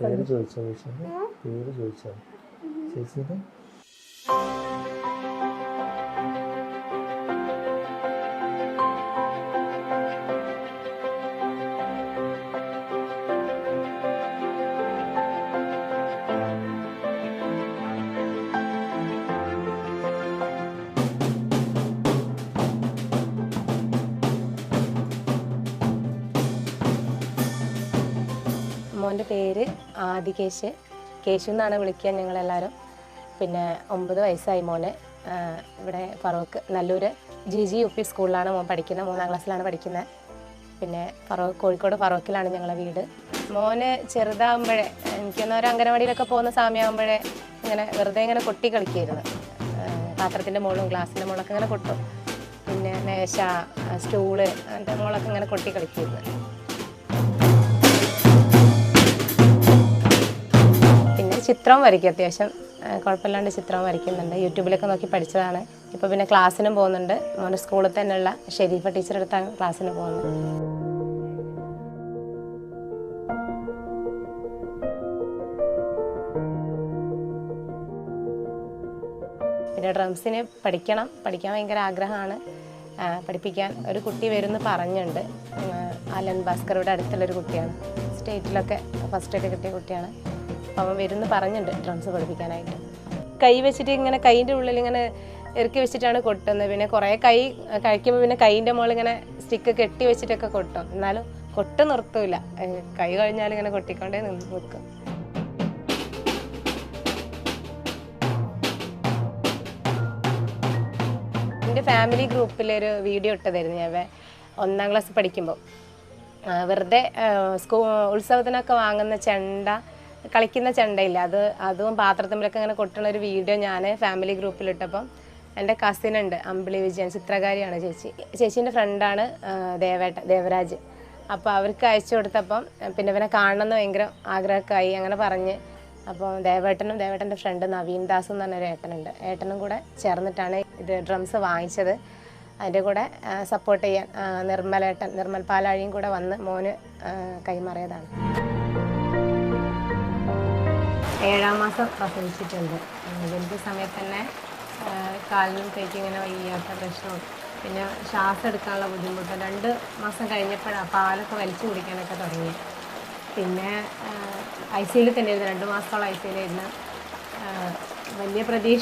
പേര് ചോദിച്ചോ ചേച്ചീൻ്റെ പേര് ചോദിച്ചോ ചേച്ചീൻ്റെ മോൻ്റെ പേര് ആദികേശ്. കേശു എന്നാണ് വിളിക്കുക ഞങ്ങളെല്ലാവരും. പിന്നെ 9 വയസ്സായി മോന്. ഇവിടെ ഫറോക്ക് നല്ലൂർ GG UP സ്കൂളിലാണ് മോൻ പഠിക്കുന്നത്. 3ാം ക്ലാസ്സിലാണ് പഠിക്കുന്നത്. പിന്നെ കോഴിക്കോട് ഫറോക്കിലാണ് ഞങ്ങളെ വീട്. മോന് ചെറുതാകുമ്പോഴേ എനിക്കൊന്ന് ഒരു അംഗനവാടിയിലൊക്കെ പോകുന്ന സമയമാകുമ്പോഴേ ഇങ്ങനെ വെറുതെ ഇങ്ങനെ കൊട്ടി കളിക്കുമായിരുന്നു. പാത്രത്തിൻ്റെ മുകളിലും ഗ്ലാസിൻ്റെ മുകളിലൊക്കെ ഇങ്ങനെ കൊട്ടും. പിന്നെ മേശ, സ്റ്റൂള് അങ്ങനത്തെ മുകളിലൊക്കെ ഇങ്ങനെ കൊട്ടി കളിക്കുമായിരുന്നു. ചിത്രം വരയ്ക്കും, അത്യാവശ്യം കുഴപ്പമില്ലാണ്ട് ചിത്രം വരയ്ക്കുന്നുണ്ട്. യൂട്യൂബിലൊക്കെ നോക്കി പഠിച്ചതാണ്. ഇപ്പോൾ പിന്നെ ക്ലാസ്സിനും പോകുന്നുണ്ട്. മോൻ്റെ സ്കൂളിൽ തന്നെയുള്ള ഷെരീഫ ടീച്ചർ അടുത്താണ് ക്ലാസ്സിന് പോകുന്നത്. പിന്നെ ഡ്രംസിന് പഠിക്കാൻ ഭയങ്കര ആഗ്രഹമാണ്. പഠിപ്പിക്കാൻ ഒരു കുട്ടി വരുമെന്ന് പറഞ്ഞിട്ടുണ്ട്. അലൻ ഭാസ്കറുടെ അടുത്തുള്ളൊരു കുട്ടിയാണ്. സ്റ്റേറ്റിലൊക്കെ ഫസ്റ്റൊക്കെ കിട്ടിയ കുട്ടിയാണ്. അപ്പോൾ അവൻ വരുമെന്ന് പറഞ്ഞിട്ടുണ്ട് ഡ്രംസ് പഠിപ്പിക്കാനായിട്ട്. കൈ വെച്ചിട്ട് ഇങ്ങനെ കൈൻ്റെ ഉള്ളിൽ ഇങ്ങനെ ഇറക്കി വെച്ചിട്ടാണ് കൊട്ടുന്നത്. പിന്നെ കുറേ കൈ കഴിക്കുമ്പോൾ പിന്നെ കൈൻ്റെ മുകളിൽ ഇങ്ങനെ സ്റ്റിക്ക് കെട്ടി വെച്ചിട്ടൊക്കെ കൊട്ടും. എന്നാലും കൊട്ട് നിർത്തൂല. കൈ കഴിഞ്ഞാൽ ഇങ്ങനെ കൊട്ടിക്കൊണ്ടേ നിൽക്കും. എൻ്റെ ഫാമിലി ഗ്രൂപ്പിലൊരു വീഡിയോ ഇട്ടതായിരുന്നു ഞാൻ 1ാം ക്ലാസ് പഠിക്കുമ്പോൾ. വെറുതെ ഉത്സവത്തിനൊക്കെ വാങ്ങുന്ന ചെണ്ട, കളിക്കുന്ന ചെണ്ടയില്ല, അതും പാത്രത്തിലൊക്കെ ഇങ്ങനെ കൊട്ടുന്ന ഒരു വീഡിയോ ഞാൻ ഫാമിലി ഗ്രൂപ്പിലിട്ടപ്പം എൻ്റെ കസിനുണ്ട് അമ്പിളി വിജയൻ, ചിത്രകാരിയാണ് ചേച്ചീൻ്റെ ഫ്രണ്ടാണ് ദേവരാജ്. അപ്പോൾ അവർക്ക് അയച്ചു കൊടുത്തപ്പം പിന്നെ ഇവനെ കാണണമെന്ന് ഭയങ്കര ആഗ്രഹമൊക്കെയായി. അങ്ങനെ പറഞ്ഞ് അപ്പോൾ ദേവേട്ടൻ്റെ ഫ്രണ്ട് നവീൻ ദാസ് എന്ന് പറഞ്ഞൊരു ഏട്ടനും കൂടെ ചേർന്നിട്ടാണ് ഇത് ഡ്രംസ് വാങ്ങിച്ചത്. അതിൻ്റെ കൂടെ സപ്പോർട്ട് ചെയ്യാൻ നിർമ്മൽ പാലാഴിയും കൂടെ വന്ന് മോന് കൈമാറിയതാണ്. 7ാം മാസം പ്രസവിച്ചിട്ടുണ്ട്. ജനിച്ച സമയത്ത് തന്നെ കാലിനും കൈക്കും ഇങ്ങനെ വയ്യാത്ത പ്രശ്നവും പിന്നെ ശ്വാസം എടുക്കാനുള്ള ബുദ്ധിമുട്ട്. 2 മാസം കഴിഞ്ഞപ്പോഴാണ് പാലൊക്കെ വലിച്ചു കുടിക്കാനൊക്കെ തുടങ്ങി. പിന്നെ ICUയിൽ തന്നെ ഇരുന്നു, 2 മാസത്തോളം ICUയിലായിരുന്നു. വലിയ പ്രതീക്ഷ